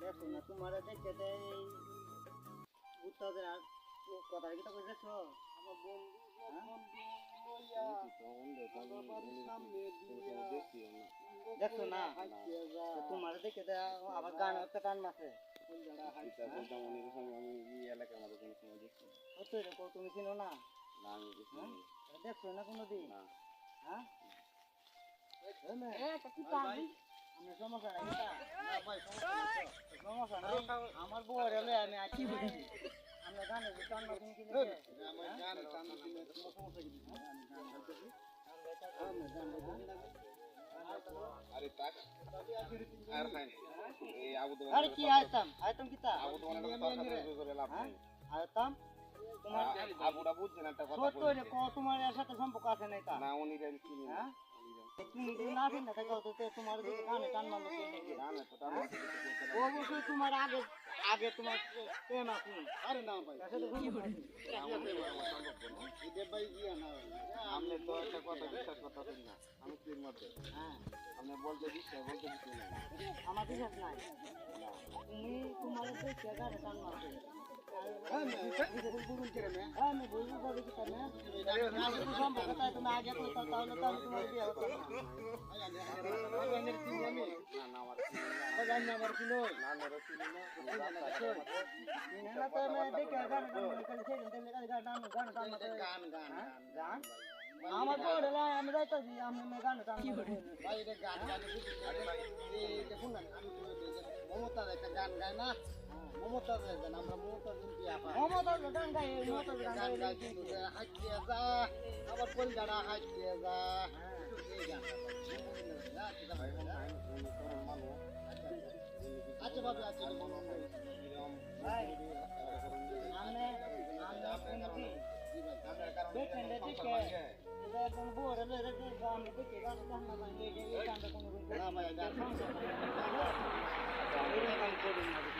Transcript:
দেখো না তোমার দেখতে উত্তরের আর কথা কি তো কইছো আমার দেখছো না তোমার দেখে আবার গান একটা গান আছে তুমি চিনো না দেখছো না কোনোদিন হ্যাঁ সমস্যা নাই সমস্যা নাই আমার বউ হলে আমি আছি আমরা গানের গান নতুন কিনে আরে কি আইতাম আইতাম কিতা আইতাম তোমার আবুরা বুঝছেন একটা কথা বলি তোমার এর সাথে সম্পর্ক আছে না এটা না উনি রেল চিনি না তুমি না আছেন না তো তোমার দিকে কানে কান মারলো কি জানো তো অবশ্যই তোমার আগে আগে তোমার প্রেম আছে আরে না ভাই কাছে তো ইদে ভাই জিয়া না আমনে তো একটা কথা বিশ্বাস করতেছেন না আমি কি মতে হ্যাঁ আপনি বলতে বিশ্বাস বলতে কিছু না আমার বিশ্বাস নাই তুমি তোমার দিকে কানে কান মারছো হ্যাঁ বুঝুন করে না হ্যাঁ আমি বুঝু বলি কি না আগে তো সম্পর্ক তাই তুমি আগে তো তাহলে তোমার বিয়ে হতো না আমি চিনি আমি না না আমার চিনি না আমার চিনি না না চিনি না তো আমি দেখে গান গান গান আমার তো হলো আমি যাইতাছি আমি গান গান ভাই এটা গান গান দেখুন না আমি মমতা একটা গান গায় না মমতা গান আমরা মমতা দিন আপা মমতা গান গায় মমতা গান গায় কিন্তু হাইতে যা আবার কোন গাড়া হাইতে যা এই গান আচ্ছা বাবা আচ্ছা ভাই আমনে আমনে কি দেখেন দেখে এটা কোন বড় রে রে গান দেখে গান গান না এই গান কোন না ভাই গান গান করি না